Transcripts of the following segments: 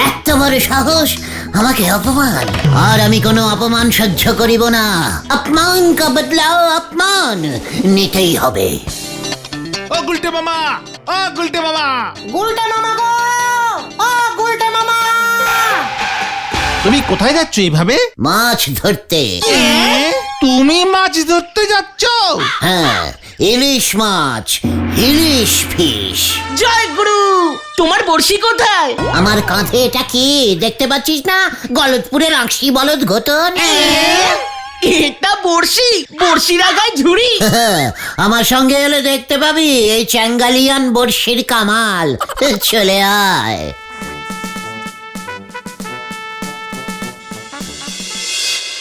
এত বড় সাহস, আমাকে অপমান! আর আমি কোনো অপমান সহ্য করিব না। অপমান কা বদলাও অপমান নিতেই হবে। ও গুলটে মামা, ও গুলটে মামা, গুলটে মামা গো, ও গুলটে মামা! তুমি কোথায় যাচ্ছ এইভাবে? মাছ ধরতে। তুমি মাছ ধরতে যাচ্ছ? হ্যাঁ, ইলিশ মাছ, ইলিশ ফিশ। জয় গুরু, তোমার বড়শি কোথায়? আমার কাঁধে এটা কি দেখতে পাচ্ছিস না? গলতপুরের আংশি বলদ ঘটন। এটা বড়শি, বড়শির আগায় ঝুড়ি। আমার সঙ্গে এলে দেখতে পাবি এই চ্যাঙ্গালিয়ান বড়শির কামাল। চলে আয়।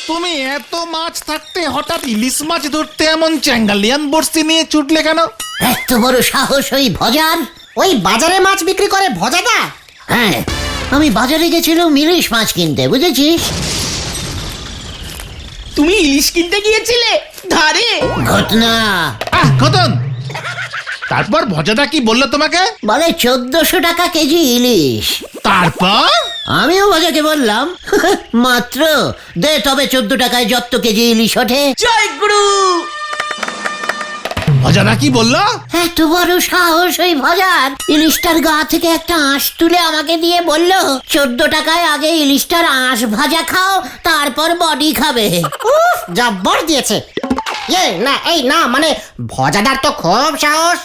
তুমি এত মাছ থাকতে হঠাৎ ইলিশ মাছ ধরতে এমন চ্যাঙ্গালিয়ান বড়শি নিয়ে ছুটলে কেন? এত বড় সাহস ওই ভজার! ওই বাজারে মাছ বিক্রি করে ভজাটা? হ্যাঁ, আমি বাজারে গেছিলাম ইলিশ মাছ কিনতে, বুঝেছিস? তুমি ইলিশ কিনতে গিয়েছিলে ধারে? ঘটনা ঘটন। তারপর ভজাটা কি বললো তোমাকে? বলে 1400 টাকা কেজি ইলিশ। তারপর আমিও ভজাকে বললাম, মাত্র দে তবে 14 টাকায় যত কেজি ইলিশ ওঠে। জয় গুরু। ভজাটা কি বললো? এত বড় সাহস ওই ভজার! ইলিশটার গা থেকে একটা আঁশ তুলে আমাকে দিয়ে বলল, 14 টাকায় আগে ইলিশটার আঁশ ভাজা খাও, তারপর বডি খাবে। উফ, জব্বর দিয়েছে। না এই না, মানে ভজাদার তো খুব সাহস।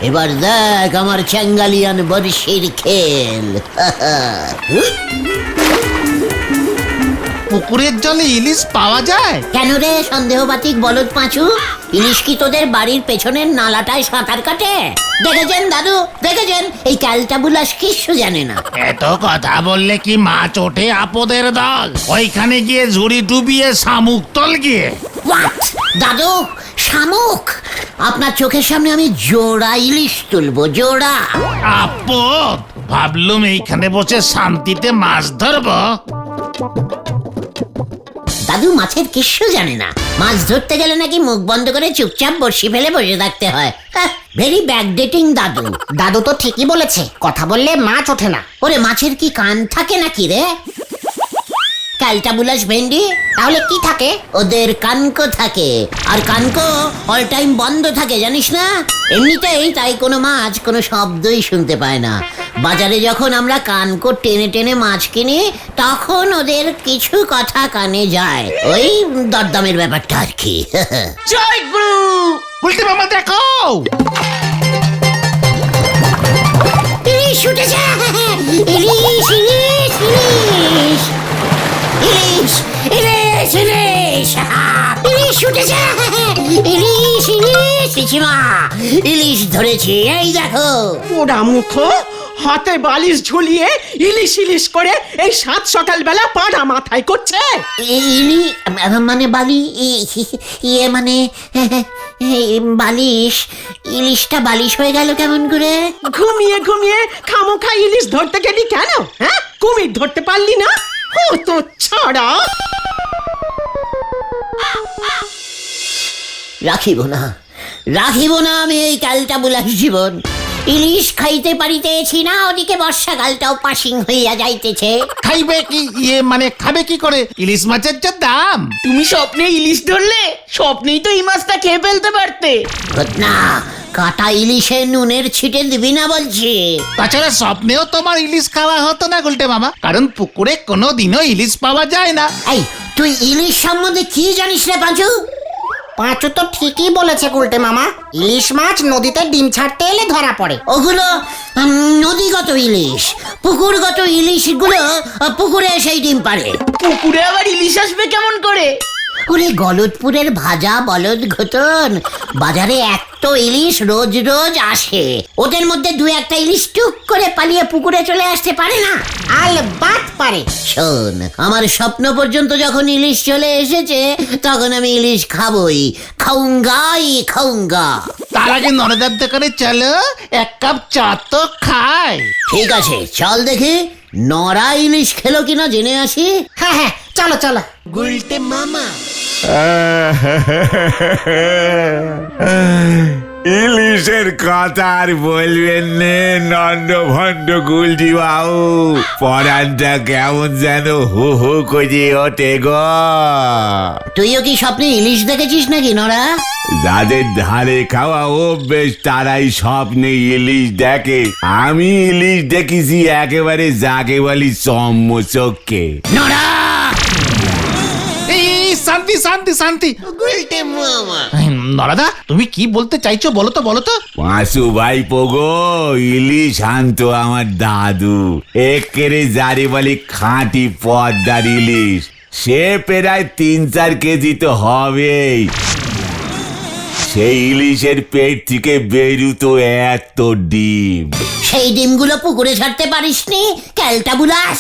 এবার দেখ আমার চ্যাঙ্গালিয়ান বড়শির খেল। পুকুরের জলে ইলিশ পাওয়া যায়? কেন রে সন্দেহবাতিক বলদ পাঁচু? ইলিশ কি তোদের বাড়ির পেছনের নালাটায় সাঁতার কাটে? দেখেছেন দাদু, দেখেছেন? এই ক্যালটাবুলাস কিচ্ছু জানে না। এত কথা বললে কি মাছ ওঠে আপদের দল? ওইখানে গিয়ে ঝুড়ি ডুবিয়ে শামুক তল গিয়ে। হোয়াট দাদু, শামুক? আপনার চোখের সামনে আমি জোড়া ইলিশ তুলবো, জোড়া। আপদ, ভাবলুম এইখানে বসে শান্তিতে মাছ ধরবো। দাদু মাছের কিচ্ছু জানে না। মাছ ধরতে গেলে নাকি মুখ বন্ধ করে চুপচাপ বড়শি ফেলে বসে থাকতে হয়। ভেরি ব্যাকডেটিং দাদু। দাদু তো ঠিকই বলেছে, কথা বললে মাছ ওঠে না। ওরে মাছের কি কান থাকে নাকি রে? ক্যালটাবুলাস ভেন্ডি, তাহলে কি থাকে? ওদের কানকো থাকে, আর কানকো অল টাইম বন্ধ থাকে, জানিস না? এমনিতেই তাই কোনো মাছ কোনো শব্দই শুনতে পায় না। বাজারে যখন আমরা কানকো টেনে টেনে মাছ কিনি, তখন ওদের কিছু কথা কানে যায়। ওই দরদামের ব্যাপারটা আর কি। জয় গুরু। উল্টে মামা দেখো, ইলিশ উঠেছে! ইলিশ ইলিশ ইলিশ ইলিশ ইলিশ ইলিশ! ইলিশ উঠেছে! ইলিশ ইলিশ! পিসিমা, ইলিশ ধরেছি, এই দেখো। পোড়া মুখো, হাতে বালিশ ঝুলিয়ে ইলিশ ইলিশ করে এই 7 সকালবেলা পাড়া মাথায় করছে। ইলি মানে বালি, ইয়ে মানে বালিশ। ইলিশটা বালিশ হয়ে গেল কেমন করে? ঘুমিয়ে ঘুমিয়ে খামোখা ইলিশ ধরতে গেলি কেন? হ্যাঁ, কুমির ধরতে পারলি না? ও তো ছাড়া। রাখিব না, রাখিব না আমি এই ক্যালটাবুলাস জীবন। ইলিশ খাইতে পারিতেছি না, ওদিকে বর্ষাকালটাও পাসিং হইয়া যাইতেছে। খাইবে কি? মানে খাবে কি করে? ইলিশ মাছের যা দাম। তুমি স্বপ্নে ইলিশ ধরলে, স্বপ্নেই তো এই মাছটা খেয়ে ফেলতে পারতে। না, কাটা ইলিশে নুনের ছিটে দিবি না বলছি। তাছাড়া স্বপ্নেও তোমার ইলিশ খাওয়া হতো না গুলটে মামা, কারণ পুকুরে কোনোদিনও ইলিশ পাওয়া যায় না। এই, তুই ইলিশ সম্বন্ধে কি জানিস রে পাঁচু? পাঁচু তো ঠিকই বলেছে গুলটে মামা, ইলিশ মাছ নদীতে ডিম ছাড়তে এলে ধরা পড়ে। ওগুলো নদীগত ইলিশ। পুকুরগত ইলিশগুলো পুকুরে সেই ডিম পারে। পুকুরে আবার ইলিশ আসবে কেমন করে? ওরে গলতপুরের ভাজা বলদ ঘটন, বাজারে এত ইলিশ রোজ রোজ আসে, ওদের মধ্যে 2-1টা ইলিশ টুক করে পালিয়ে পুকুরে চলে আসতে পারে না? আলবাত পারে। শোন, আমার স্বপ্ন পর্যন্ত যখন ইলিশ চলে এসেছে, তখন আমি ইলিশ খাবই, খাউঙ্গাই খাউঙ্গা। তার আগে নরদার দোকানে চলো, 1 কাপ চা তো খাই। ঠিক আছে, চল দেখি নরা ইলিশ খেলো কিনা জেনে আসি। হ্যাঁ হ্যাঁ, চলো চলো। গুলটে মামা। ইলিশের কথা আর বলবেন নে নন্দ ভণ্ড গুলটি বাবু, পরানটা কেমন যেন হু হু করে ওঠে গো। তুইও কি স্বপ্নে ইলিশ দেখেছিস নাকি নরা? যাদের ধারে খাওয়া অভ্যেস তারাই স্বপ্নে ইলিশ দেখে। আমি ইলিশ দেখেছি একেবারে যাকে বলি চম্মচকে। নরা! এই শান্তি শান্তি শান্তি। গুলটে মামা। নরাদা, তুমি কি বলতে চাইছো বলো তো বলো তো। পাঁচু ভাই পোগো, ইলিশ আনতো আমার দাদু, একেরে যারে বলে খাঁটি পদ্মার ইলিশ। সে প্রায় 3-4 কেজি তো হবেই। সেই ইলিশের পেট থেকে বেরুতো এত ডিম। সেই ডিমগুলো পুকুরে ছাড়তে পারিসনি, ক্যালটা বুলাস।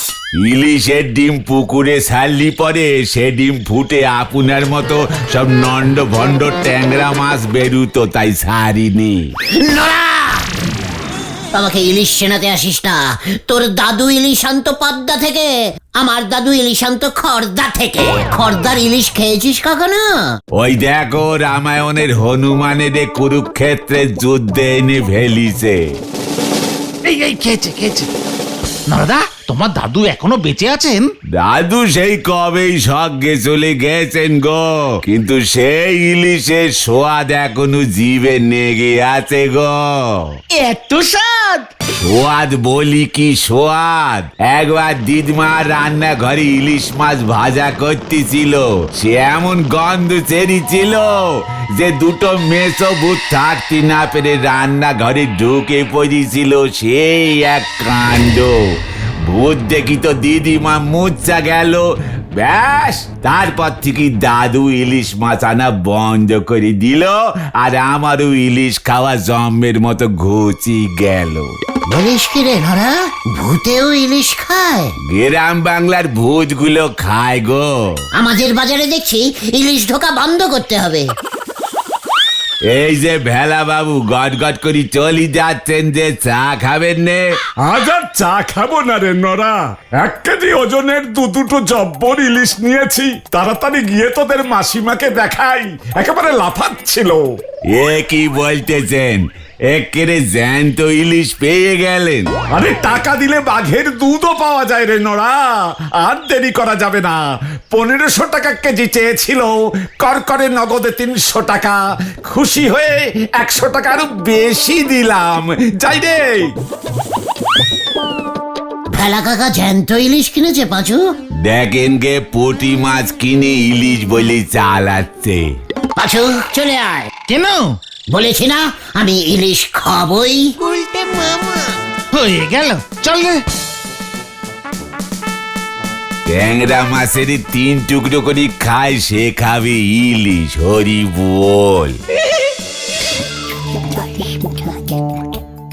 ইলিশের ডিম পুকুরে ছাড়লি পরে সে ডিম ফুটে আপনার মতো সব নন্ড ভণ্ড ট্যাংরা মাছ বেরুতো, তাই ছাড়িনি। নরা! আমাকে ইলিশ চেনাতে আসিস না। তোর দাদু ইলিশ আনতো পদ্মা থেকে, আমার দাদু ইলিশ আনতো খর্দা থেকে। খর্দার ইলিশ খেয়েছিস কখনো? ওই দেখো রামায়ণের হনুমানের কুরুক্ষেত্রের যুদ্ধে এনে ফেলিছে। এই খেয়েছে খেয়েছে। নরাদা, তোমার দাদু এখনো বেঁচে আছেন? দাদু সেই কবেই স্বর্গে চলে গেছেন গো, কিন্তু সেই ইলিশের সোয়াদ এখনো জিভে নেগে আছে গো। এত স্বাদ! সোয়াদ বলি কি সোয়াদ। একবার দিদমা রান্নাঘরে ইলিশ মাছ ভাজা করতেছিল, সে এমন গন্ধ ছেড়েছিল যে দুটো মেছো ভূত থাকতে না পেরে রান্নাঘরে ঢুকে পড়েছিল। সেই এক কাণ্ড। ভূত দেখি তো দিদিমা মুচ্ছা গেল। ব্যাস, তারপর থেকে দাদু ইলিশ মাছ আনা বন্ধ করে দিল, আর আমারও ইলিশ খাওয়া জম্মের মতো ঘুচি গেল। বলিস কি রে নরা? ভূতেও ইলিশ খায়? গ্রাম বাংলার ভূতগুলো খায় গো। আমাদের বাজারে দেখছি ইলিশ ঢোকা বন্ধ করতে হবে। এই যে ভেলা বাবু গট গট করে চলি যাচ্ছেন, যে চা খাবেন নে? আজ আর চা খাবো না রে নরা। 1 কেজি ওজনের দুটো জব্বর ইলিশ নিয়েছি। তাড়াতাড়ি গিয়ে তোদের মাসিমাকে দেখাই, একেবারে লাফাচ্ছিল। এ কি বলতেছেন? একেরে জ্যান্ত ইলিশ পেয়ে গেলেন? আরে টাকা দিলে বাঘের দুধও পাওয়া যায় রে নরা। আর দেরি করা যাবে না। 1500 টাকা কেজি চেয়েছিল, করকরে নগদে 300 টাকা। খুশি হয়ে 100 টাকা আরো বেশি দিলাম। যাই রে। ভেলা কাকা জ্যান্ত ইলিশ কিনেছে পাঁচু। দেখেন গে পুঁটি মাছ কিনে ইলিশ বলে চালাচ্ছে। পাঁচু চলে আয়। কেন? বলেছি না আমি ইলিশ খাবই। হয়ে গেল, চল রে। ট্যাংরা মাছের 3 টুকরো করে খায়, সে খাবে ইলিশ। হরি বল।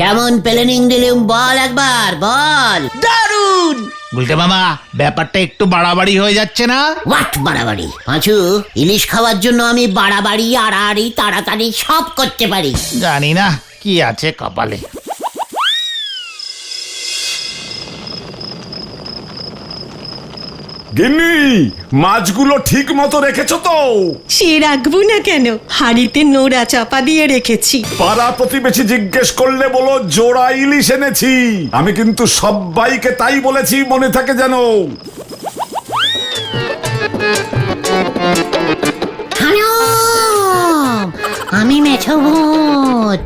কেমন প্ল্যানিং দিলুম বল একবার, বল। দারুণ! গুলটে মামা, ব্যাপারটা একটু বাড়াবাড়ি হয়ে যাচ্ছে না? হোয়াট বাড়াবাড়ি? পাঁচু, ইলিশ খাওয়ার জন্য আমি বাড়াবাড়ি আড়াআড়ি তাড়াতাড়ি সব করতে পারি। জানি না কি আছে কপালে। গিন্নি, মাছগুলো ঠিক মতো রেখেছো তো? সে রাখবো না কেন, হাড়িতে নোড়া চাপা দিয়ে রেখেছি। পাড়া প্রতিবেশী জিজ্ঞেস করলে বলো জোড়া ইলিশ এনেছি। আমি কিন্তু সবাইকে তাই বলেছি, মনে থাকে যেন। হ্যালো, আমি মেছো ভূত,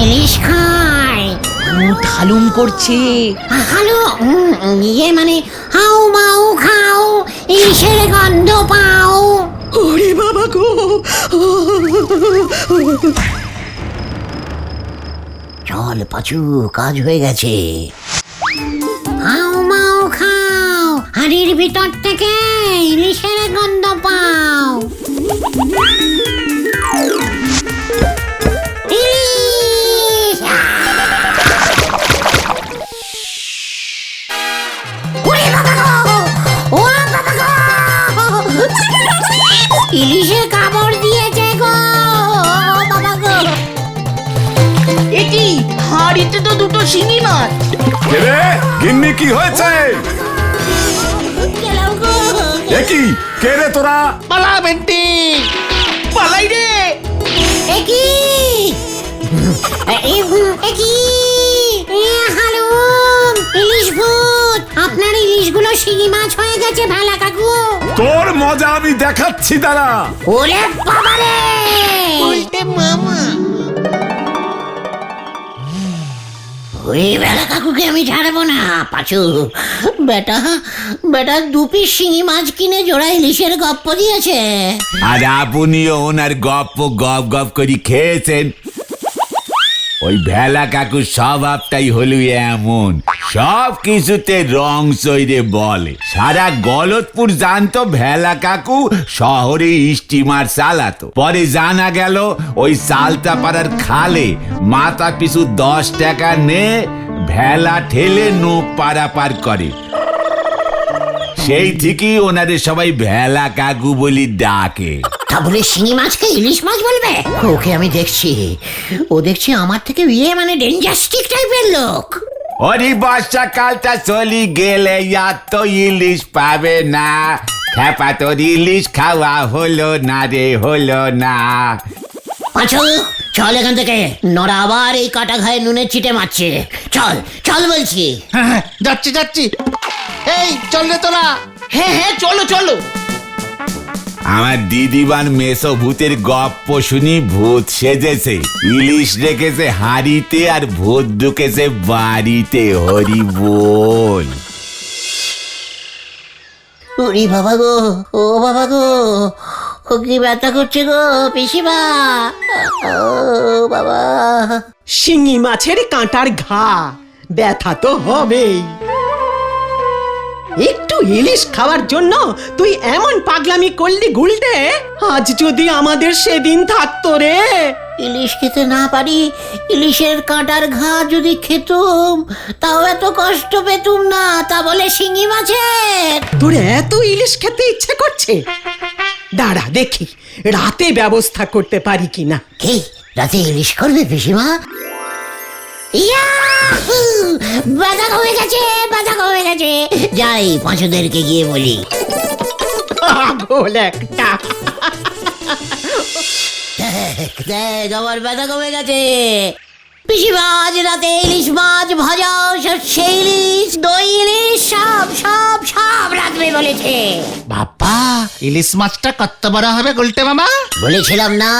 ইলিশ খাই। ভূত হালুম করছে। হ্যালো, ইয়ে মানে হাউ মাউ খাও, ইলিশের গন্ধ পাও। ওরে বাবা গো! চল পাঁচু, কাজ হয়ে গেছে। হাউ মাউ খাও, হাড়ির ভিতর থেকে ইলিশের গন্ধ পাও। ইলিশ! ওরে বাবা গো! ও বাবা গো! ইলিশে কামড় দিয়েছে গো! বাবা গো! এটি হাড়িতে তো দুটো শিঙি মাছ। রে গিন্নি, কি হয়েছে? গেলাম গো! এ কি কে রে তোরা? পালা বেন্টি, পালাই রে। একই হালুম, ইলিশ ভূত, আপনার ইলিশগুলো শিঙি মাছ হয়ে গেছে ভেলা কাকু। তোর মজা আমি দেখাচ্ছি দাঁড়া। ওরে বাবারে, ওই ভেলা কাকুকে আমি ছাড়বো না। পাচু বেটা, বেটা 2 পিস শিঙি মাছ কিনে জোড়া ইলিশের গপ্প দিয়েছে। আর আপনিও ওনার গপ্প গপ গপ করে খেয়েছেন। ওই ভেলা কাকুর স্বভাবটাই হলো এমন, সব কিছুতে রং সইরে বলে। সারা গলতপুর জানতো ভেলা কাকু শহরে স্টিমার চালাতো। পরে জানা গেল ওই সালতাপাড়ার খালে মাথা পিছু 10 টাকা নে ভেলা ঠেলে নৌক পারাপার করে। সেই থেকেই ওনারে সবাই ভেলা কাকু বলি ডাকে। তা বলে শিঙি মাছকে ইলিশ মাছ বলবে? ওকে আমি দেখছি, ও দেখছি আমার থেকে মানে ডেঞ্জাস্টিক টাইপের লোক। ওরে বর্ষাকালটা চলি গেলে আর তো ইলিশ পাবে না। খেপা তোর ইলিশ খাওয়া হলো না রে, হলো না। পাঁচু চল এখান থেকে, নড়া আবার এই কাটা ঘায়ে নুনের চিটে মারছে। চল চল বলছি। হ্যাঁ যাচ্ছি যাচ্ছি। এই চল রে তোরা। হ্যাঁ হ্যাঁ চলো চলো। আমার দিদিবান মেসো ভূতের গপ্প শুনি ভূত সেজেছে, ইলিশ রেখেছে হাড়িতে আর ভূত ঢুকেছে বাড়িতে। হরি বল। ওরে বাবা গো, ও বাবা গো, ও কি ব্যথা করছে গো পিসিমা, ও বাবা। শিঙি মাছের কাঁটার ঘা, ব্যথা তো হবেই। একটু ইলিশ খাওয়ার জন্য তুই এমন পাগলামি করলি গুলটে, আজ যদি আমাদের সেদিন থাকতো রে। ইলিশ খেতে না পারি, ইলিশের কাঁটার ঘা যদি খেতুম তাও এত কষ্ট পেতুম না, তা বলে শিঙি মাছের। তোর এত ইলিশ খেতে ইচ্ছে করছে, দাঁড়া দেখি রাতে ব্যবস্থা করতে পারি কিনা। কি রাতে ইলিশ করবে পিসিমা? ইয়াহু! বাধা কমে গেছে, বাধা কমে গেছে। যাই পাঁচুদেরকে গিয়ে বলি। পাগল একটা। দেখ আমার ব্যথা কমে গেছে। পিসিমা আজ রাতে ইলিশ মাছ ভাজা, সর্ষে ইলিশ, দই ইলিশ, সব সব সব রাখবে বলেছে। বাবা, ইলিশ মাছটা কত বড় হবে গুলটে মামা? বলেছিলাম না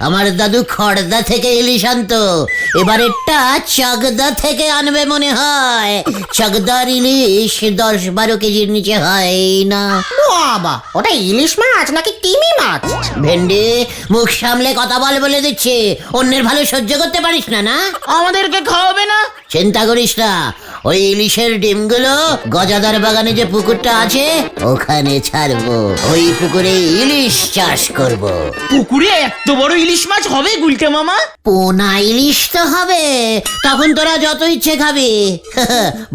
আমার দাদু খড়দা থেকে ইলিশ আনতো, এবারেরটা চাকদা থেকে আনবে মনে হয়। চাকদার ইলিশ 10-12 কেজির নিচে হয় না। বাবা, ওটা ইলিশ মাছ নাকি তিমি মাছ? ভেন্ডি মুখ সামলে কথা বলে দিচ্ছে, অন্যের ভালো সহ্য করতে পারিস না? না আমাদেরকে খাওয়াবে না? চিন্তা করিস না, ওই ইলিশের ডিমগুলো গজাদার বাগানে যে পুকুরটা আছে ওখানে ছাড়বো। ওই পুকুরে ইলিশ চাষ করব। পুকুরে এত বড় ইলিশ মাছ হবে গুলটে মামা? পোনা ইলিশ তো হবে, তখন তোরা যত ইচ্ছে খাবি।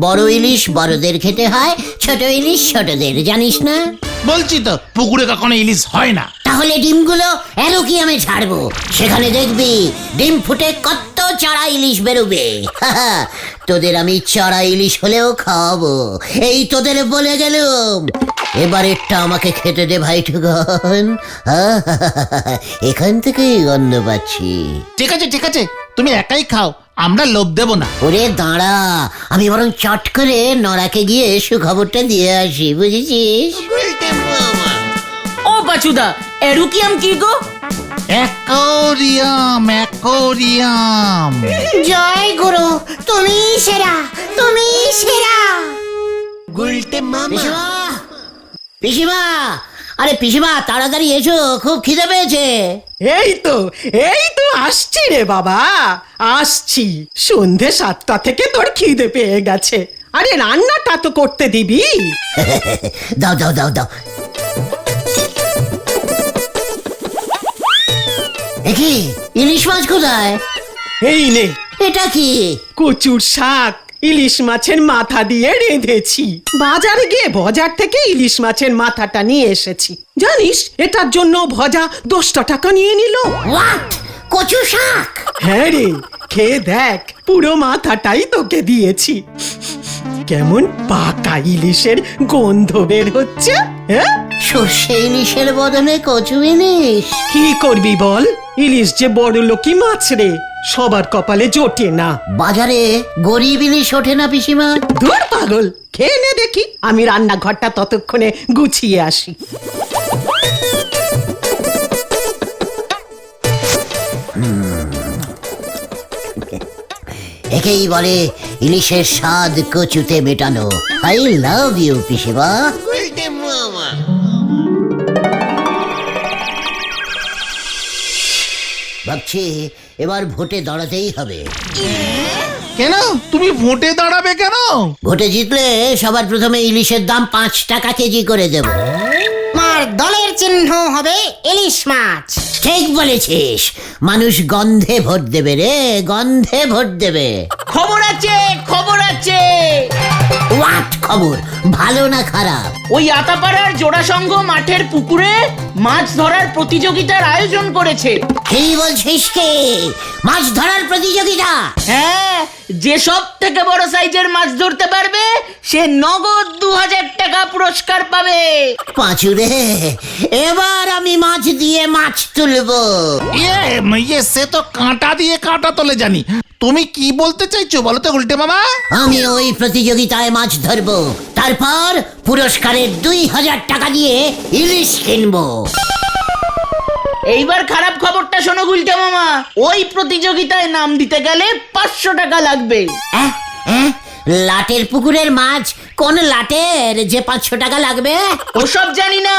বড় ইলিশ বড়দের খেতে হয়, ছোট ইলিশ ছোটদের, জানিস না? বলছি তো পুকুরে কখনো ইলিশ হয় না। তাহলে ডিমগুলো অ্যালোকিয়ামে ছাড়বো, সেখানে দেখবি ডিম ফুটে কত চারা ইলিশ বেরোবে। তোদের আমি চারা ইলিশ হলেও খাওয়াবো, এই তোদের বলে গেলুম। এবারেরটা আমাকে খেতে দে ভাই ঠুকন, এখান থেকেই গন্ধ পাচ্ছি। ঠিক আছে ঠিক আছে, তুমি একাই খাও, আমরা লোভ দেব না। ওরে দাঁড়া, আমি বরং চট করে নড়াকে গিয়ে সুখবরটা দিয়ে আসি, বুঝেছিস? ও বাচুদা, এরুকিয়াম কি গো? Aquarium aquarium. জয় গুরু, তুমি সেরা, তুমি সেরা। পিসিমা, পিসিমা, আরে পিসিমা তাড়াতাড়ি এসো, খুব খিদে পেয়েছে। এই তো আসছি রে বাবা, আসছি। সন্ধে 7টা থেকে তোর খিদে পেয়ে গেছে। আরে রান্নাটা তো করতে দিবি। দাও দাও দাও দাও। কি ইলিশ মাছ কোথায়? এই নে, এটা কি? কচুর শাক ইলিশ মাছের মাথা দিয়ে রেঁধেছি। বাজারে গিয়ে বাজার থেকে ইলিশ মাছের মাথাটা নিয়ে এসেছি। জানিস এটার জন্য ভজা 10 টাকা নিয়ে নিল। হোয়াট? কচু শাক? হ্যাঁ রে, খেয়ে দেখ, পুরো মাথাটাই তোকে দিয়েছি। কেমন পাকা ইলিশের গন্ধ বের হচ্ছে। হ্যাঁ? সর্ষে ইলিশের বদলে কচু ইলিশ। কি করবি বল, ইলিশ যে বড় লোকই মাছ রে, সবার কপালে জোটে না। বাজারে গরিব ইলিশ ওঠে না পিসিমা। ধুর পাগল, খেয়ে নে দেখি, আমি রান্নাঘরটা ততক্ষণে গুছিয়ে আসি। একেই বলে ইলিশের স্বাদ কচুতে মেটানো। আই লাভ ইউ পিসিমা। ভাবছি এবার ভোটে দাঁড়াতেই হবে। কেন তুমি ভোটে দাঁড়াবে কেন? ভোটে জিতলে সবার প্রথমে ইলিশের দাম 5 টাকা কেজি করে দেব। আমার দলের চিহ্ন হবে ইলিশ মাছ। ঠিক বলেছিস, মানুষ গন্ধে ভোট দেবে রে, গন্ধে ভোট দেবে। খবর আছে, খবর আছে। হোয়াট খবর, ভালো না খারাপ? ওই আতাপাড়ার জোড়াসংঘ মাঠের পুকুরে মাছ ধরার প্রতিযোগিতার আয়োজন করেছে। কি বলছিস কে? মাছ ধরার প্রতিযোগিতা? হ্যাঁ, যে সব থেকে বড় সাইজের মাছ ধরতে পারবে সে নগদ 2000 টাকা পুরস্কার পাবে। পাঁচুরে, এবার আমি মাছ দিয়ে মাছ তুলবো। সে তো কাঁটা দিয়ে কাঁটা তোলে জানি। তুমি কি বলতে চাইছো বলো তো উল্টে মামা? আমি ওই প্রতিযোগিতায় মাছ ধরবো, তারপর পুরস্কারের 2000 টাকা দিয়ে ইলিশ কিনবো। এইবার খারাপ খবরটা শোনো গুলটে মামা, ওই প্রতিযোগিতায় নাম দিতে গেলে 500 টাকা লাগবে। আহ, আহ, লাটের পুকুরের মাছ কোন লাটের যে 500 টাকা লাগবে? ওসব জানি না,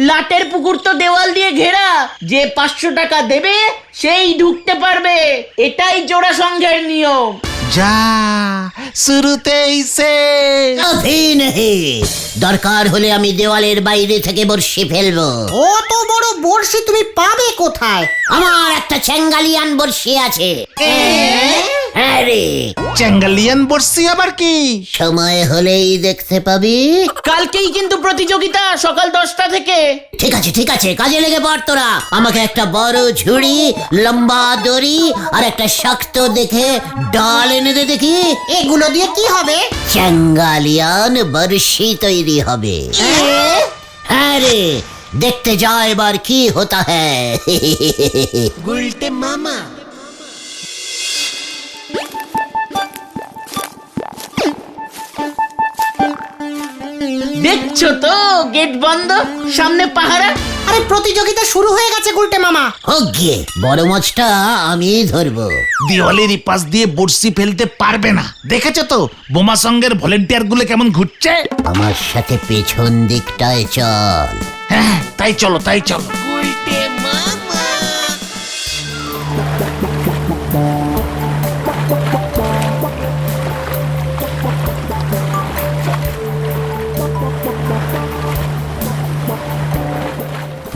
লাটের পুকুর তো দেওয়াল দিয়ে ঘেরা, যে 500 টাকা দেবে সেই ঢুকতে পারবে, এটাই জোড়া সংঘের নিয়ম। যা শুরুতেই সে কভি নেহি। দরকার হলে আমি দেওয়ালের বাইরে থেকে বর্ষি ফেলবো। অত বড় বড়শি তুমি পাবে কোথায়? আমার একটা চেঙ্গালিয়ান বর্ষি আছে। আরে চ্যাঙ্গালিয়ান বর্ষি আবার কি? সময় হলেই দেখতে পাবি। কালকেই কিন্তু প্রতিযোগিতা, সকাল 10টা থেকে। ঠিক আছে ঠিক আছে, কাজে লেগে পড় তোরা। আমাকে একটা বড় ঝুড়ি, লম্বা দড়ি আর একটা শক্ত দেখে ডাল এনে দে দেখি। এগুলো দিয়ে কি হবে? চেঙ্গালিয়ান বর্ষি তৈরি হবে। হ্যাঁ রে, দেখতে যা এবার কি হতা হ্যায়। গুলটে মামা। দেখছো তো গেট বন্ধ, সামনে পাহারা। আরে প্রতিযোগিতা শুরু হয়ে গেছে গুলটে মামা। হোক গিয়ে, বড় মাছটা আমি ধরবো। দেওয়ালের পাশ দিয়ে বর্ষি ফেলতে পারবে না। দেখেছো তো বোমা সঙ্গের ভলেন্টিয়ার গুলো কেমন ঘুরছে। আমার সাথে পেছন দিকটায় চল। হ্যাঁ তাই চলো তাই চলো।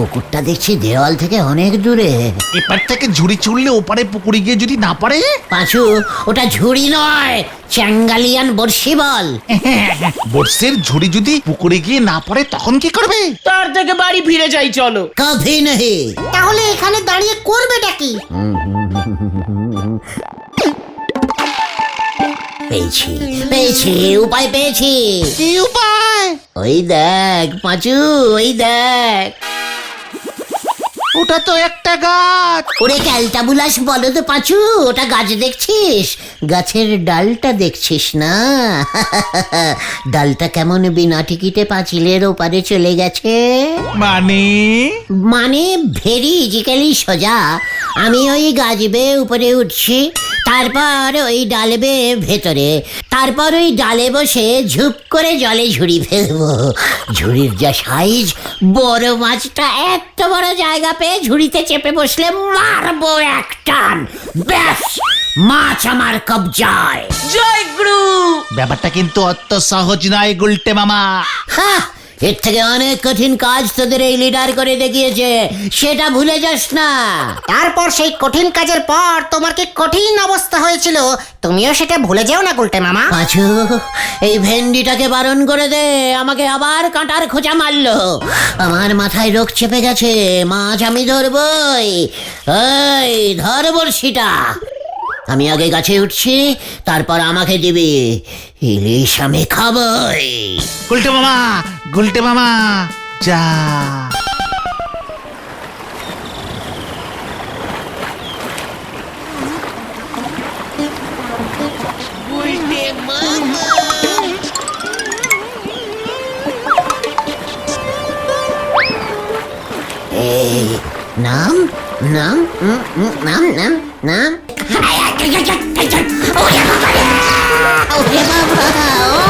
পুকুরটা দেখছি দেওয়াল থেকে অনেক দূরে। এপার থেকে ঝুড়ি ছুড়লে ওপারে পুকুরে গিয়ে যদি না পারে? পাঁচু, ওটা ঝুড়ি নয়, চ্যাঙ্গালিয়ান বর্ষি বল। বর্ষের ঝুড়ি যদি পুকুরে গিয়ে না পড়ে তখন কি করবে? তার থেকে বাড়ি ফিরে যাই চলো। কভি নেহি। তাহলে এখানে দাঁড়িয়ে করবেটা কি? পেয়েছি পেয়েছি, উপায় পেয়েছি। কি উপায়? ওই দেখ পাঁচু, ওই দেখ। ওটা তো একটা গাছ। ওরে ক্যালটাবুলাস বলো তো পাঁচু, ওটা গাছ দেখছিস? গাছের ডালটা দেখছিস না? ডালটা কেমন বিনা টিকিটে পাঁচিলের ওপারে চলে গেছে। মানে ভেরি ইজিক্যালি সোজা। আমি ওই গাছ বেয়ে উপরে উঠছি, তারপর ওই ডাল বেয়ে ভেতরে, তারপর ওই ডালে বসে ঝুপ করে জলে ঝুড়ি ফেলবো। ঝুড়ির যা সাইজ, বড় মাছটা এত বড় জায়গা পেয়ে ঝুড়িতে চেপে বসলে মারবো এক টান, ব্যাস মাছ আমার কবজায়। জয় গুরু। ব্যাপারটা কিন্তু অত সহজ নয় গুলটে মামা। হ্যাঁ, এর থেকে অনেক কঠিন কাজ তোদের এই লিডার করে দেখিয়েছে, সেটা ভুলে যাস না। তারপর সেই কঠিন কাজের পর তোমার কি কঠিন অবস্থা হয়েছিল, তুমিও সেটা ভুলে যেও না গুলটে মামা। পাঁচু, এই ভেন্ডিটাকে বারণ করে দে, আমাকে আবার কাঁটার খোঁচা মারলো। আমার মাথায় রোগ চেপে গেছে, মাছ আমি ধরবই। এই ধর বড়শিটা। আমি আগে গাছে উঠছি, তারপর আমাকে দিবি। ইলিশ আমি খাবই। গুলটে মামা, গুলটে মামা, যা। এই নাম নাম নাম নাম নাম ওরে বাবা রে! ওরে বাবা! ও!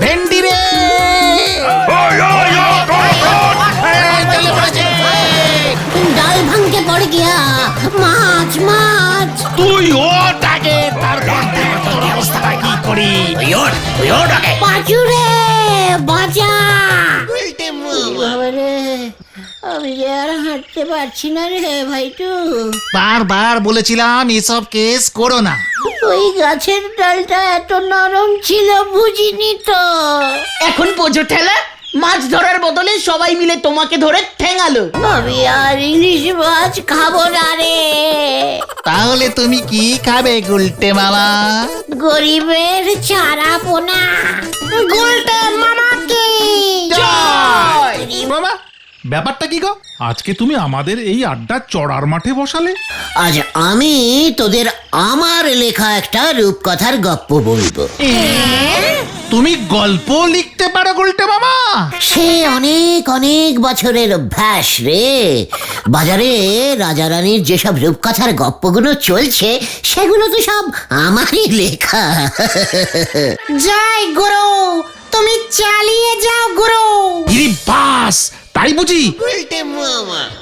ভেন্ডি রে ডাল ভাঙকে পড় গিয়া মাছ মাছ তুই ওঠ আগে, তারপর দেখ তোর অবস্থাটা কি করি। পাঁচু রে বাঁচা বাবা রে, আমি যে আর হাঁটতে পারছি না রে ভাইটু। বারবার বলেছিলাম এসব কেস করো না। ওই গাছের ডালটা এত নরম ছিল বুঝিনি তো। এখন বোঝো ঠেলা, মাছ ধরার বদলে সবাই মিলে তোমাকে ধরে ঠেঙালো। আমি আর ইলিশ মাছ খাবো না রে। তাহলে তুমি কি খাবে গুলটে মামা? গরিবের চারা পোনা গুলটে মামাকে মামা, ব্যাপারটা কি গো? আজকে তুমি আমাদের এই আড্ডা চড়ার মাঠে বসালে। আজ আমি তোদের আমার লেখা একটা রূপকথার গপ্প বলবো। তুমি গল্প লিখতে পারো গুলটে মামা? সে অনেক অনেক বছরের অভ্যাস রে। বাজারে রাজা রানীর যেসব রূপকথার গপ্পগুলো চলছে সেগুলো তো সব আমারই লেখা। জয় গুরু, তুমি চালিয়ে যাও গুরু। ইরি বাস, তাই বুঝি?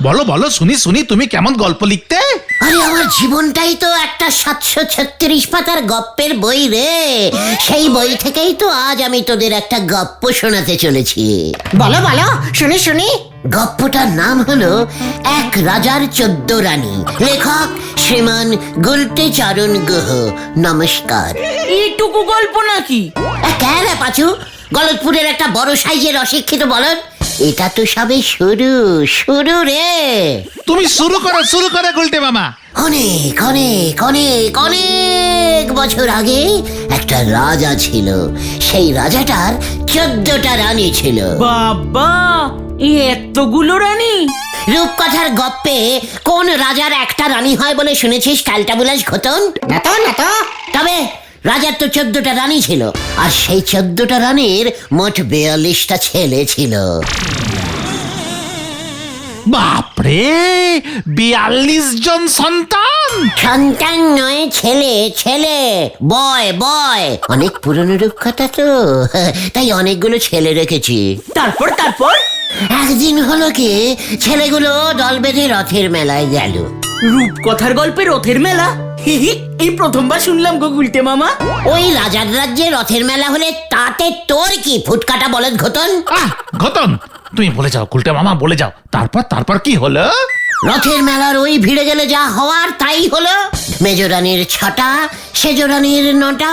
বলো বলো, শুনি শুনি, তুমি কেমন গল্প লিখতে? আরে আমার জীবনটাই তো একটা 736 পাতার গপ্পের বই রে। সেই বই থেকেই তো আজ আমি তোদের একটা গপ্প শোনাতে চলেছি। বলো বলো, শুনি শুনি। গপ্পটার নাম হলো এক রাজার 14 রানী। লেখক শ্রীমান গুলটে চারণ গুহ। নমস্কার। এইটুকু গল্প নাকি? কেন পাচু, গলতপুরের একটা বড় সাইজের অশিক্ষিত বলদ। এটা তো সবে শুরু শুরু রে। তুমি শুরু করো গুলটে মামা। অনেক অনেক অনেক অনেক বছর আগে একটা রাজা ছিল। সেই রাজাটার 14টা রানী ছিল। বাবা, এতগুলো রানী? রূপকথার গপ্পে কোন রাজার একটা রানী হয় বলে শুনেছিস ক্যালটাবুলাস ঘটন? না তো না তো। তবে রাজার তো 14টা রানী ছিল, আর সেই 14টা রানীর মোট 42টা ছেলে ছিল। বাপরে, 42 জন সন্তান! সন্তান নয়, ছেলে ছেলে, বয় বয়। অনেক পুরনো রূপকথা তো, তাই অনেকগুলো ছেলে রেখেছি। তারপর? একদিন হলো কি, ছেলেগুলো দল বেঁধে রথের মেলায় গেল। রূপকথার গল্পে রথের মেলা? এই প্রথমবার শুনলাম গো গুলটে মামা। ওই রাজার রাজ্যে রথের মেলা হলে তাতে তোর কি ফুটকাটা বলদ ঘটন? ঘটন, তুমি বলে যাও গুলটে মামা, বলে যাও। তারপর কি হলো? রথের মেলার ওই ভিড়ে গেলে যা হওয়ার তাই হলো। মেজরানীর 6টা, সেজরানীর 9টা,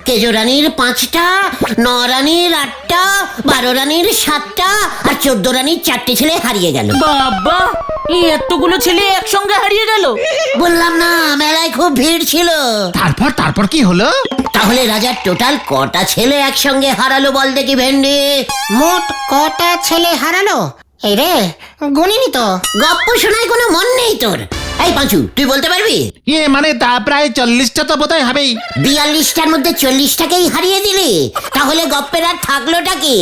কেজরানীর 5টা, 9 রানীর 8টা, 12 রানীর 7টা, আর 14 রানীর 4টে ছেলে হারিয়ে গেল। বাবা, এতগুলো ছেলে একসঙ্গে হারিয়ে গেল? বললাম না, মেলায় খুব ভিড় ছিল। তারপর কি হলো? তাহলে রাজার টোটাল কটা ছেলে একসঙ্গে হারালো বল দেখি ভেন্ডি? মোট কটা ছেলে হারালো? এই রে, গুনিনি তো। গপ্প শোনায় কোনো মন নেই তোর। এই পাঁচু, তুই বলতে পারবি? মানে তা প্রায় 40টা তো বোধহয় হবেই। 42টার মধ্যে 40টাকেই হারিয়ে দিলি, তাহলে গপ্পের আর থাকলোটা কি?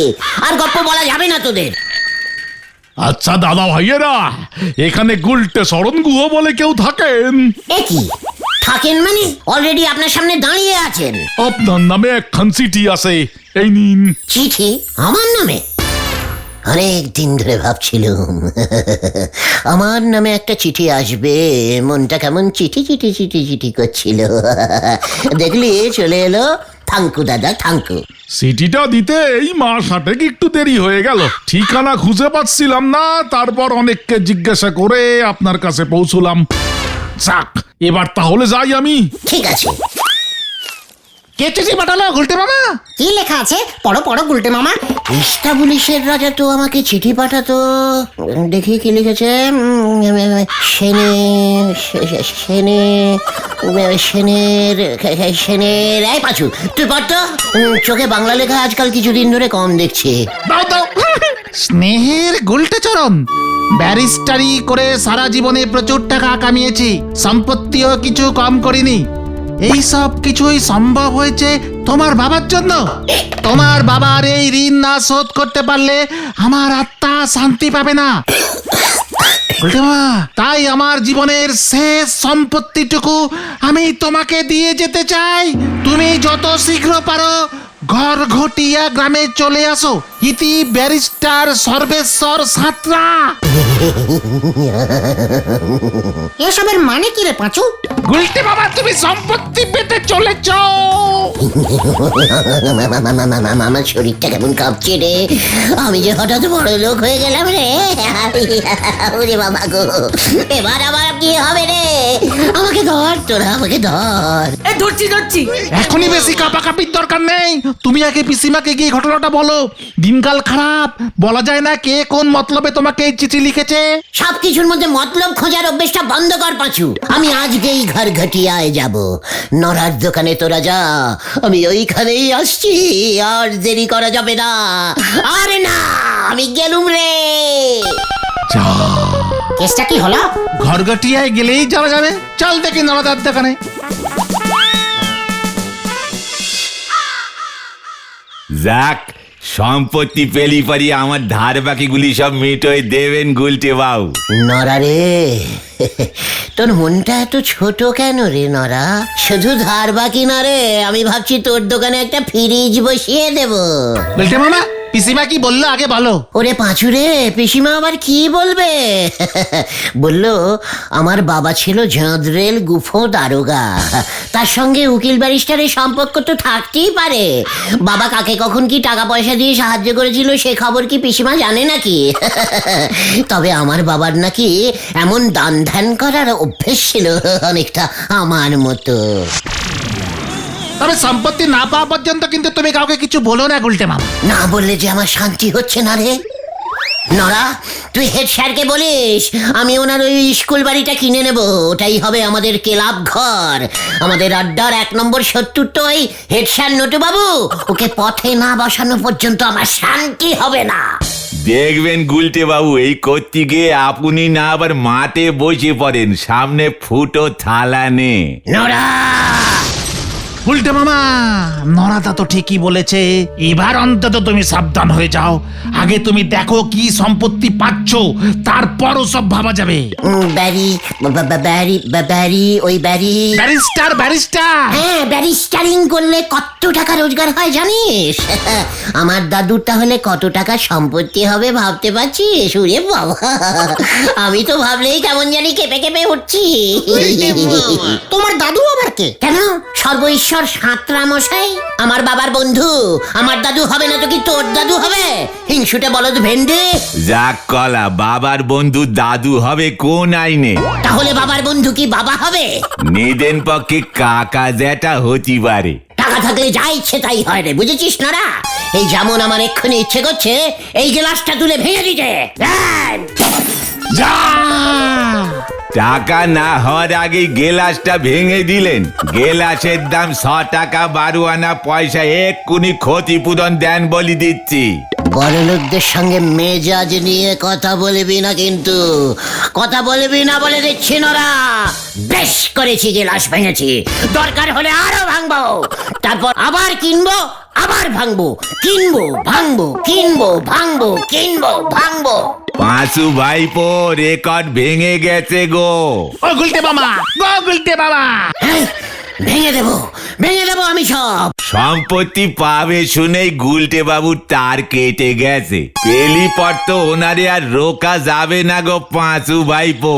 আর গপ্প বলা যাবে না তোদের। আচ্ছা দাদা ভাইয়েরা, এখানে গুলটে শরণ গুহ বলে কেউ থাকেন? এ কি থাকেন মানে? অলরেডি আপনার সামনে দাঁড়িয়ে আছেন। আপনার নামে একখান চিঠি আছে, এই নিন। চিঠি আমার নামে? অনেক দিন ধরে ভাবছিলাম আমার নামে একটা চিঠি আসবে। মনটা কেমন চিঠি চিঠি চিঠি চিঠি করছিল। দেখলি চলে এলো। থাঙ্কু দাদা, থাঙ্কু। চিঠিটা দিতে এই মাস হাটে একটু দেরি হয়ে গেল। ঠিকানা খুঁজে পাচ্ছিলাম না, তারপর অনেককে জিজ্ঞাসা করে আপনার কাছে পৌঁছলাম। যাক, এবার তাহলে যাই আমি। ঠিক আছে। কে চিঠি পাঠালো গুলটে মামা? কি লেখা আছে? পড়ো পড়ো গুলটে মামা। ইস্তাবুলিশের রাজা তো আমাকে চিঠি পাঠাতো। দেখি কি লিখেছে। সেনের এই পাঁচু, তুই পড় তো। চোখে বাংলা লেখা আজকাল কিছুদিন ধরে কম দেখছি। দাও স্নেহের গুলটে চরণ, ব্যারিস্টারি করে সারা জীবনে প্রচুর টাকা কামিয়েছি, সম্পত্তিও কিছু কম করিনি। এই সব কিছুই সম্ভব হয়েছে তোমার বাবার জন্য। তোমার বাবার এই ঋণ না শোধ করতে পারলে আমার আত্মা শান্তি পাবে না। গুলটে মামা, তাই আমার জীবনের শেষ সম্পত্তিটুকু আমি তোমাকে দিয়ে যেতে চাই। তুমি যত শীঘ্র পারো ঘরঘটিয়া গ্রামে চলে আসো। ইতি ব্যারিস্টার সর্বেশ্বর সাঁতরা। এসবের মানে কি রে পাঁচু? গুলটে বাবা, তুমি সম্পত্তি পেতে চলেছ। আমার শরীরটা কেমন কাঁপছে রে, আমি যে হঠাৎ বড় লোক হয়ে গেলাম রে। ওরে বাবা গো, এবার আবার কি হবে রে? আমাকে ধর তোরা, আমাকে ধর। ধরছি এখনই বেশি কাপাকাপির দরকার নেই। তুমি আগে পিসিমাকে গিয়ে ঘটনাটা বলো। দিনকাল খারাপ, বলা যায় না কে কোন মতলবে তোমাকে এই চিঠি লিখেছে। সবকিছুর মধ্যে মতলব খোঁজার অভ্যেসটা বন্ধ কর পাঁচু। আমি আজকেই ঘর ঘটিয়ায় যাব। নড়ার দোকানে তোরা যা, আমি ওইখানেই আসছি। আর দেরি করা যাবে না। আরে না, আমি গেলুম রে। কেসটা কি হলো? ঘরগটিয়ায় গেলেই যাওয়া যাবে। চল দেখি নরদার দোকানে। যাক, সম্পত্তি পেলি পারি আমার ধার বাকিগুলি সব মিটোয় দেবেন গুলটে বাবু। নরা রে, তোর মনটা এত ছোট কেন রে নরা? শুধু ধার বাকি না রে, আমি ভাবছি তোর দোকানে একটা ফ্রিজ বসিয়ে দেব। গুলটে মামা, পিসিমা কি বললো আগে বলো। ওরে পাঁচু রে, পিসিমা আবার কি বলবে? বললো আমার বাবা ছিল ঝাঁদরেল গুফো দারোগা, তার সঙ্গে উকিল ব্যারিস্টারের সম্পর্ক তো থাকতেই পারে। বাবা কাকে কখন কি টাকা পয়সা দিয়ে সাহায্য করেছিল সে খবর কি পিসিমা জানে নাকি? তবে আমার বাবার নাকি এমন দান ধ্যান করার অভ্যেস ছিল অনেকটা আমার মতো। তবে সম্পত্তি না পাওয়া পর্যন্ত কিন্তু তুমি কাউকে কিছু বলো না গুলটে মামা। না বললে যে আমার শান্তি হচ্ছে না রে। নরা, তুই হেড স্যারকে বলিস আমি ওনার ওই স্কুল বাড়িটা কিনে নেব। ওটাই হবে আমাদের ক্লাব ঘর। আমাদের আড্ডার 1 নম্বর শত্রু তো ওই হেড স্যার নটু বাবু। ওকে পথে না বসানো পর্যন্ত আমার শান্তি হবে না। দেখবেন গুলটে বাবু, এই করতে গিয়ে আপনি না আবার মাঠে বসে পড়েন, সামনে ফুটো থালা নে। নরা, গুলটে মামা, নরাদা তো ঠিকই বলেছে। এবার অন্তত তুমি সাবধান হয়ে যাও। আগে তুমি দেখো কি সম্পত্তি পাচ্ছ, তারপরও সব ভাবা যাবে। ব্যারি ওই ব্যারি। ব্যারিস্টার হ্যাঁ, ব্যারিস্টারিং করলে কত টাকা রোজগার হয় জানিস? আমার দাদুর তাহলে কত টাকা সম্পত্তি হবে ভাবতে পারছিস? ওরে বাবা, আমি তো ভাবলেই কেমন জানি কেঁপে কেঁপে উঠছি। তোমার দাদু আবার কে? কেন? সর্বঈশ্বর সাঁতরা মশাই আমার বাবার বন্ধু। আমার দাদু হবে না তো কি তোর দাদু হবে? হিংসুটে বলদ ভেন্ডে। যাক কলা, বাবার বন্ধু দাদু হবে কোন আইনে? তাহলে বাবার বন্ধু কি বাবা হবে? নিদেন পক্ষে কাকা যেটা হতে পারে। টাকা থাকলে যা ইচ্ছে তাই হয় রে, বুঝেছিস নরা? এই যেমন আমার এক্ষুনি ইচ্ছে করছে এই গ্লাসটা তুলে ভেঙে দিতে। যা। টাকা না হওয়ার আগে গেলাসটা ভেঙে দিলেন। গেলাসের দাম 100 টাকা, 12 আনা পয়সা এক্ষুনি ক্ষতিপূরণ দেন বলি দিচ্ছি। বড় লোকদের সঙ্গে মেজাজ নিয়ে কথা বলবি না কিন্তু, কথা বলবি না বলে দিচ্ছি নরা। বেশ করেছি, গেলাস ভেঙেছি, দরকার হলে আরো ভাঙবো, তারপর আবার কিনবো, আবার ভাঙবো, কিনবো ভাঙবো, কিনবো ভাঙবো, কিনবো ভাঙবো। পাঁচু ভাইপো, রেকর্ড ভেঙে গেছে গো। ও গুলটে মামা, গো গুলটে মামা। হ্যাঁ, ভেঙে দেবো আমি সব। সম্পত্তি পাবে শুনেই গুলটে বাবুর তার কেটে গেছে। পেলি পর তো ওনারে আর রোকা যাবে না গো পাঁচু ভাইপো।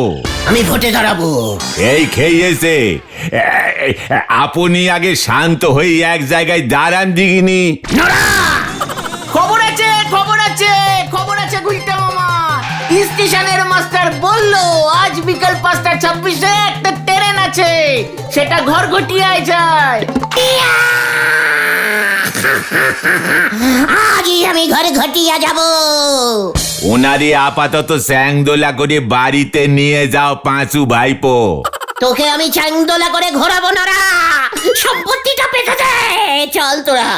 আমি ভোটে দাঁড়াবো। এই খেয়েছে, আপনি আগে শান্ত হয়ে এক জায়গায় দাঁড়ান দিগিনি। খবর আছে গুলটে মামা। স্টেশনের মাস্টার বললো আজ বিকাল 5:26 একটা ট্রেন আছে, সেটা ঘরঘটিয়ায় যায়। আজই আমি ঘরে ঘটিয়া যাব। ওনারে আপাতত স্যাংদোলা করে বাড়িতে নিয়ে যাও পাঁচু ভাইপো। তোকে আমি চাংদোলা করে ঘোরাবো না রা। সম্পত্তিটা পেতে দে। চল তোরা,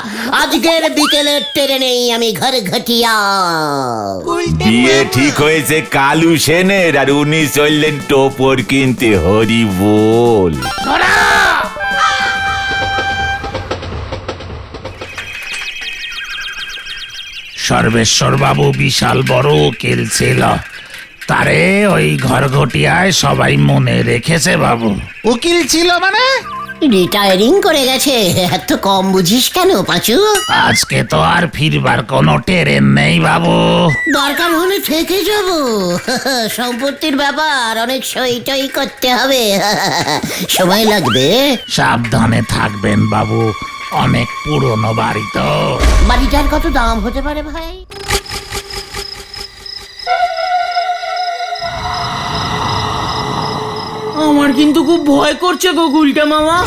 আজকের বিকেলের ট্রেনেই আমি ঘর ঘটিয়া। বিয়ে ঠিক হয়েছে কালু সেনের, আর উনি চললেন টোপর কিনতে। হরি বল। সর্বেশ্বর বাবু বিশাল বড় উকিল ছিল, তারে ওই ঘরঘটিয়ায় সবাই মনে রেখেছে বাবু। উকিল ছিল মানে? রিটায়ারিং করে গেছে। এত কম বুঝিস কেন পাঁচু? আজকে তো আর ফিরবার কোনো ট্রেন নেই বাবু। দরকার হলে থেকে যাব। সম্পত্তির ব্যাপার, অনেক সই টই করতে হবে। সময় লাগবে। সাবধানে থাকবেন বাবু, অনেক পুরনো বাড়ি তো। বাড়িটার কত দাম হতে পারে ভাই? আমার কিন্তু খুব ভয় করছে গো গুলটে মামা।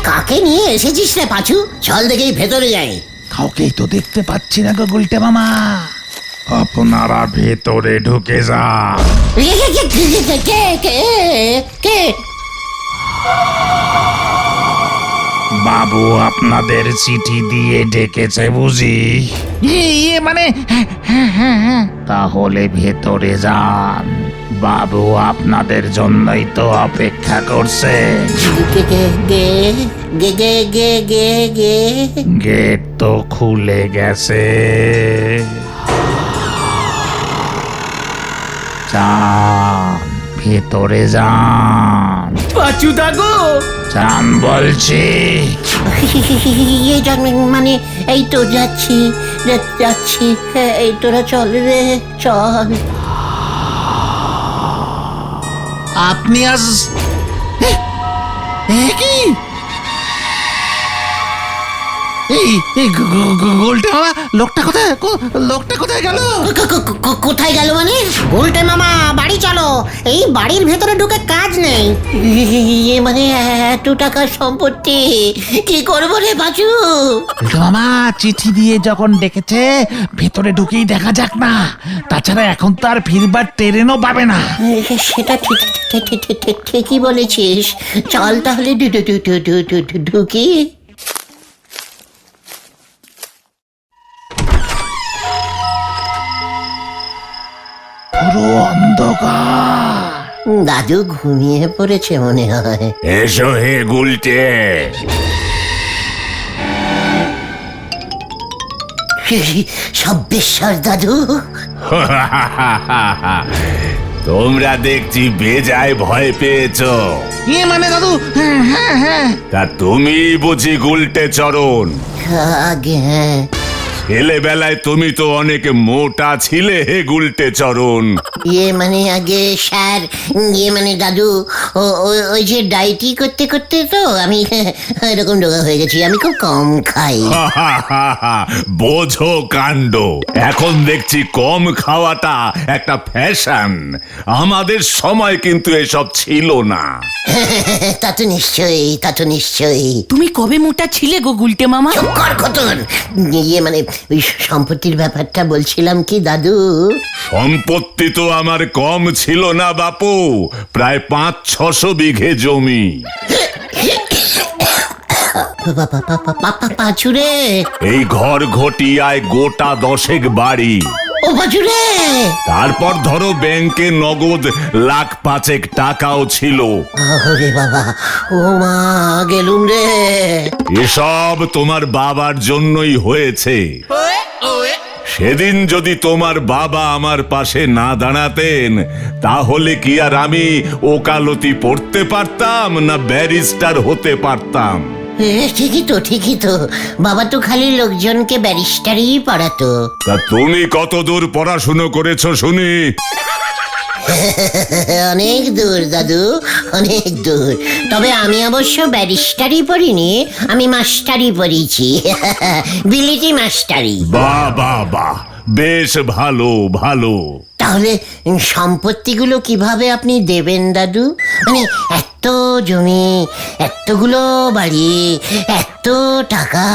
কাকে নিয়ে এসেছিস রে পাঁচু? চল দেখি ভেতরে যাই। কাউকেই তো দেখতে পাচ্ছি না গো গুলটে মামা। আপনারা ভেতরে ঢুকে যান। কে? বাবু আপনাদের চিঠি দিয়ে ডেকেছে বুঝি? ইয়ে মানে তাহলে ভেতরে যান, বাবু আপনাদের জন্যই তো অপেক্ষা করছে। গেট তো খুলে গেছে, যান ভেতরে যান। পাচুদা গো, যান বলছি। মানে এই তো যাচ্ছি। এই তোরা চল রে, চল। আপনি আজ কি এই গোলটা মামা, লোকটা কোথায় গেল? কোথায় গেল মানে? উল্টে মামা বাড়ি চলো, এই বাড়ির ভেতরে ঢুকে কাজ নেই। মানে এত টাকার সম্পত্তি কি করবো রে পাঁচু? গোলটা মামা চিঠি দিয়ে যখন ডেকেছে, ভেতরে ঢুকেই দেখা যাক না, তাছাড়া এখন তো আর ফিরবার ট্রেনও পাবে না। সেটা ঠিকই বলেছিস। চল তাহলে ঢুকি। পুরো অন্ধকার। দাদু ঘুমিয়ে পড়েছে মনে হয়। এসো হে গুলটে। সব্যেশ্বর দাদু। তোমরা দেখছি বেজায় ভয় পেয়েছো। ইয়ে মানে দাদু, হ্যাঁ। তা তুমি বুঝি গুলটে চরণ? আগে হ্যাঁ। ছেলেবেলায় তুমি তো অনেক মোটা ছিলে হে গুলটে চরণ। মানে আগে স্যার, মানে দাদু, ওই যে ডাইটি করতে করতে তো আমি এরকম রোগা হয়ে গেছি। আমি খুব কম খাই। বোঝো কাণ্ড। এখন দেখছি কম খাওয়াটা একটা ফ্যাশন। আমাদের সময় কিন্তু এসব ছিল না। তা তো নিশ্চয়ই। তুমি কবে মোটা ছিলে গো গুলটে মামা? চুপ কর খতন। মানে ওই সম্পত্তির ব্যাপারটা বলছিলাম কি দাদু। সম্পত্তি তো আমার কম ছিল না বাপু, প্রায় 500-600 বিঘে জমি। পাঁচুরে, এই ঘর ঘটিয়ায় গোটা 10 বাড়ি। ও পাঁচুরে। তারপর ধরো ব্যাংকে নগদ 1,05,000 টাকাও ছিল। ওরে বাবা, ও মা, গেলুম রে। এসব তোমার বাবার জন্যই হয়েছে। সেদিন যদি তোমার বাবা আমার পাশে না দাঁড়াতেন, তাহলে কি আর আমি ওকালতি পড়তে পারতাম না ব্যারিস্টার হতে পারতাম? ঠিকই তো। বাবা তো খালি লোকজনকে ব্যারিস্টারই পড়াতো। তা তুমি কত দূর পড়াশুনো করেছো শুনি? অনেক দূর দাদু, অনেক দূর। তবে আমি অবশ্য ব্যারিস্টারই পড়িনি, আমি মাস্টারি পড়িছি। বিলিটি মাস্টারি। বাহ, বেশ ভালো। তাহলে সম্পত্তিগুলো কিভাবে আপনি দেবেন দাদু? মানে এত জমি, এতগুলো বাড়ি, এত টাকা,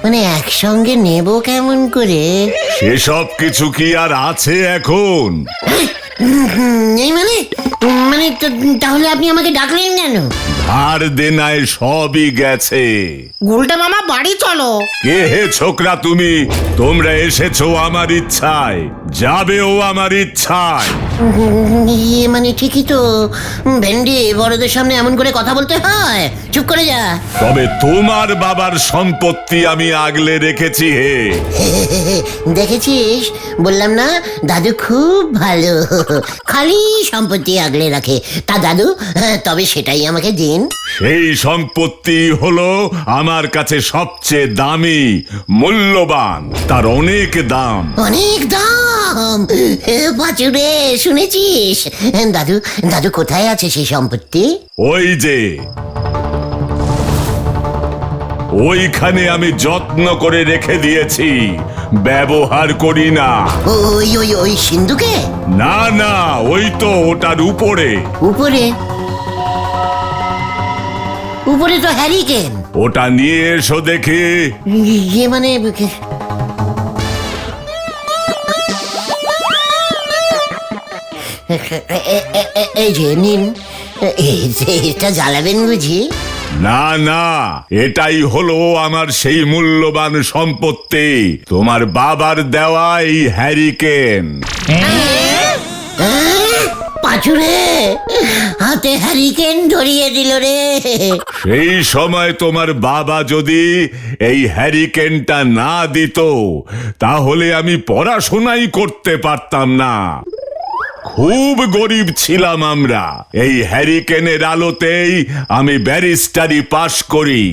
মানে একসঙ্গে নেব কেমন করে? সেসব কিছু কি আর আছে এখন? এই মানে মানে তাহলে আপনি আমাকে ডাকলেন কেন? ধার দেনায় সবই গেছে। গুলটে মামা বাড়ি চলো। কে হে ছোকরা তুমি? তোমরা এসেছো আমার ইচ্ছায়, যাবেও আমার ইচ্ছায়। ইয়ে মানে ঠিকই তো, ভেন্ডি বড়দের সামনে এমন করে কথা বলতে হয়? চুপ করে যা। তবে তোমার বাবার সম্পত্তি আমি আগলে রেখেছি হে। দেখেছিস, বললাম না দাদু খুব ভালো, খালি সম্পত্তি আগলে রাখে। তা দাদু, তবে সেটাই আমাকে দিন। সেই সম্পত্তি হলো আমার কাছে সবচেয়ে দামি, মূল্যবান, তার অনেক দাম। অনেক দাম? বাচুরে, শুনেছিস? দাদু দাদু কোথায় আছে সেই সম্পত্তি? ওই যে ওইখানে আমি যত্ন করে রেখে দিয়েছি, ব্যবহার করি না। ওই ওই ওই সিন্ধুকে? না না, ওই তো ওটার উপরে। উপরে? উপরে তো হ্যারিকেন। ওটা নিয়ে এসো দেখি। ইয়ে মানে এই যে নিন, এটা জ্বালাবেন বুঝি? না না, এটাই হলো আমার সেই মূল্যবান সম্পত্তি, তোমার বাবার দেওয়া এই হ্যারিকেন। পাঁচুরে, হাতে হ্যারিকেন ধরিয়ে দিল রে। সেই সময় তোমার বাবা যদি এই হ্যারিকেনটা না দিত, তাহলে আমি পড়াশোনাই করতে পারতাম না। খুব গরিব ছিলাম আমরা। এই হ্যারিকেনের আলোতেই আমি ব্যারিস্টারি পাশ করি।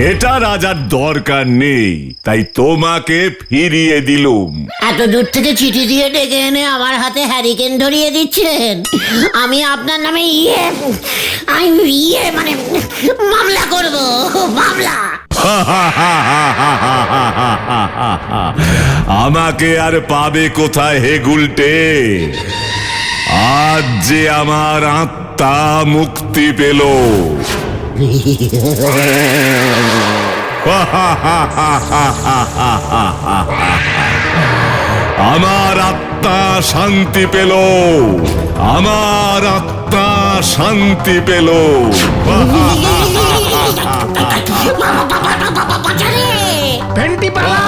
এটা রাজার দরকার নেই, তাই তোমাকে ফিরিয়ে দিলুম। এত দূর থেকে চিঠি দিয়ে ডেকে এনে আমার হাতে হ্যারিকেন ধরিয়ে দিচ্ছেন? আমি আপনার নামে মানে মামলা করব, মামলা। আমাকে আর পাবে কোথায় হে গুলটে? আজ যে আমার আত্মা মুক্তি পেল। আমার আত্মা শান্তি পেল, আমার আত্মা শান্তি পেল। ভেন্ডি পালা!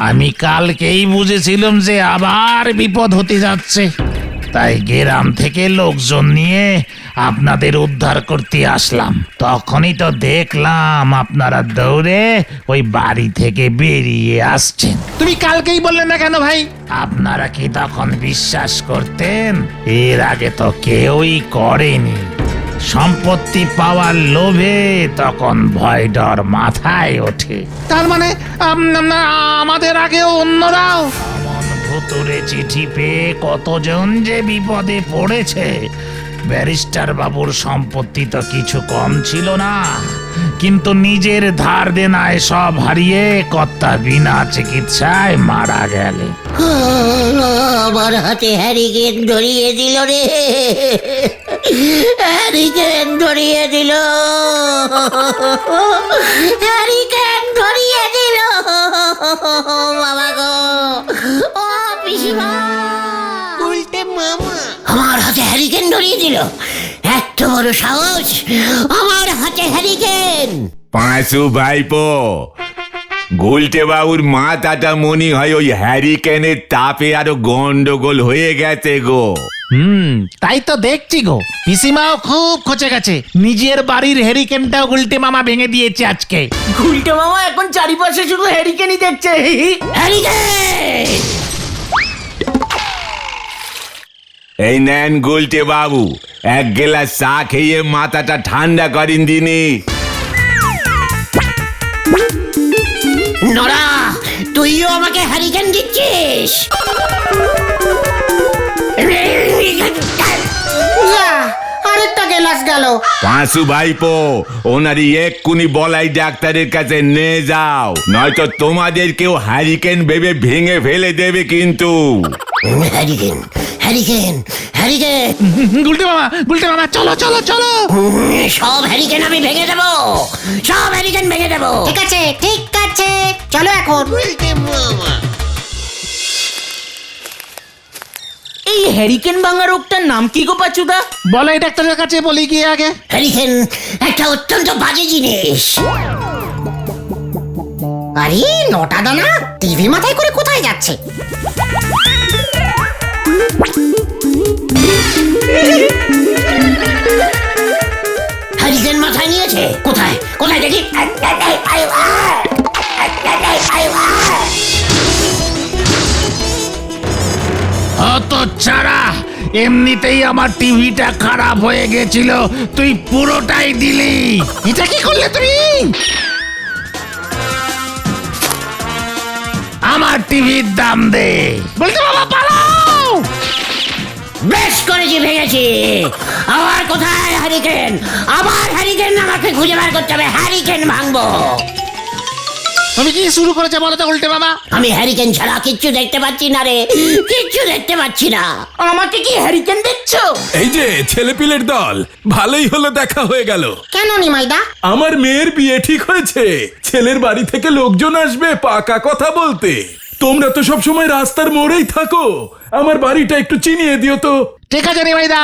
আমি কালকেই বুঝেছিলাম যে আবার বিপদ হতে যাচ্ছে, তাই গ্রাম থেকে লোকজন নিয়ে আপনাদের উদ্ধার করতে আসলাম। তখনই তো দেখলাম আপনারা দৌড়ে ওই বাড়ি থেকে বেরিয়ে আসছেন। তুমি কালকেই বললে না কেন ভাই? আপনারা কি তখন বিশ্বাস করতেন? এর আগে তো কেউই করেনি। সম্পত্তি পাওয়ার লোভে তখন ভয় ডর মাথায় ওঠে। তার মানে আমাদের আগে অন্যরাও ভুতুরে চিঠি পেয়ে কতজন যে বিপদে পড়েছে। ব্যারিস্টার বাবুর সম্পত্তি তো কিছু কম ছিল না, কিন্তু নিজের ধার দেনায় সব হারিয়ে কর্তা বিনা চিকিৎসায় মারা গেলে। আমার হাতে হ্যারিকেন ধরিয়ে দিল রে, হ্যারিকেন ধরিয়ে দিল, হ্যারিকেন ধরিয়ে দিল। বাবা গো, ও পিসিমা, উল্টে মামা আমার হাতে হ্যারিকেন ধরিয়ে দিল। এত বড় সাহস, আমার হাতে হ্যারিকেন! পাঁচু ভাইপো, গুলটে বাবুর মাথাটা মনে হয় ওই হ্যারিকেনের তাপে আরো গন্ডগোল হয়ে গেছে গো। তাই তো দেখছি গো। পিসিমাও খুব খচে গেছে, নিজের বাড়ির হ্যারিকেনটাও গুলটে মামা ভেঙে দিয়েছে আজকে। গুলটে মামা এখন চারিপাশে শুধু হ্যারিকেনই দেখছে। হ্যারিকেন! এই নেন গুলটে বাবু, এক গ্লাস চা খেয়ে মাথাটা ঠান্ডা করেন দিনি। নড়া, তুইও আমাকে হ্যারিকেন দিচ্ছিস? আরেকটা গেলাস গেল। পাঁচু ভাইপো, ওনারই এক্ষুনি বলাই ডাক্তারের কাছে নিয়ে যাও, নয়তো তোমাদেরকেও হ্যারিকেন ভেবে ভেঙে ফেলে দেবে কিন্তু। Hurricane, hurricane, hurricane! গুলটে মামা চলো চলো চলো। সব হ্যারিকেন আমি ভেঙে দেবো, সব হ্যারিকেন ভেঙে দেবো। ঠিক আছে ঠিক আছে। চলো এখন। এই হ্যারিকেন ভাঙা রোগটার নাম কি গো পাচুদা? বলো এই ডাক্তারের কাছে বলি গিয়ে আগে। হ্যারিকেন একটা অত্যন্ত বাজে জিনিস। আরে নটা দানা টিভি মাথায় করে কোথায় যাচ্ছে? হ্যারিকেন মাথায় নিয়েছে? কোথায় কোথায় দেখি? অত ছাড়া এমনিতেই আমার টিভিটা খারাপ হয়ে গেছিল, তুই পুরোটাই দিলি। এটা কি করলে তুমি? আমার টিভির দাম দে। বলতে বাবা পালাও। বেশ করেছি, ভেঙেছি। আবার কোথায় হ্যারিকেন? আবার হ্যারিকেন আমাকে খুঁজে বার করতে হবে। হ্যারিকেন ভাঙবো। তুমি কি শুরু করেছে বলো তো উল্টে মামা? আমি হ্যারিকেন ছাড়া কিচ্ছু দেখতে পাচ্ছি না রে, কিচ্ছু দেখতে পাচ্ছি না। আমাকে কি হ্যারিকেন দেখছো? এই যে ছেলেপিলের দল, ভালোই হলো দেখা হয়ে গেল। কেন নিমাইদা? আমার মেয়ের বিয়ে ঠিক হয়েছে, ছেলের বাড়ি থেকে লোকজন আসবে পাকা কথা বলতে। তোমরা তো সব সময় রাস্তার মোড়েই থাকো, আমার বাড়িটা একটু চিনিয়ে দিও তো। ঠিক আছে রে ভাইদা।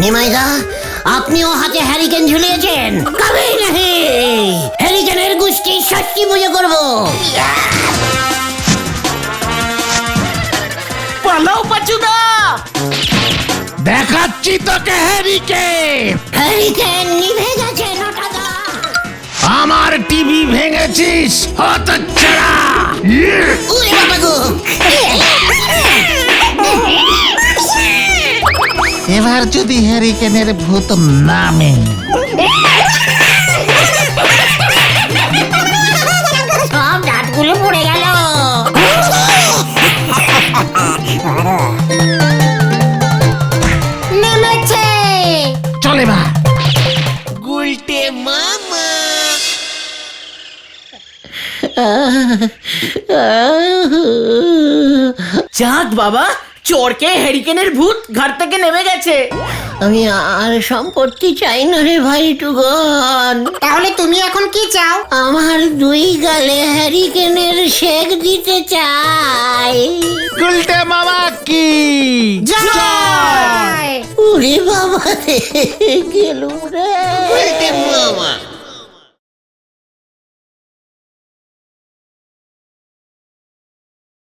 নিমাইদা, আপনিও হাতে হ্যারিকেন ঝুলিয়েছেন? কবে নাহি হ্যারিকেনের গুষ্টি ষষ্ঠী পুজো করবো। পালাও পাচুদা। দেখাচ্ছি তোকে হ্যারিকেন। হ্যারিকেন নিভে গেছে নটাদা। আমার টিভি ভেঙেছিস হতচ্ছাড়া। উরে বাবা গো। এবার যদি হ্যারিকেনের ভূত নামে। সব দাঁতগুলো পড়ে গেল। নেমেছে। চলে বা। যাক বাবা, চোরকে হ্যারিকেনের ভূত ঘর থেকে নেমে গেছে। আমি আর সম্পত্তি চাই না রে ভাই টুগন। তাহলে তুমি এখন কি চাও? আমার দুই গালে হ্যারিকেনের শেক দিতে চাই। উল্টে মামা কি জয়! উরে বাবা রে, গেলুম রে।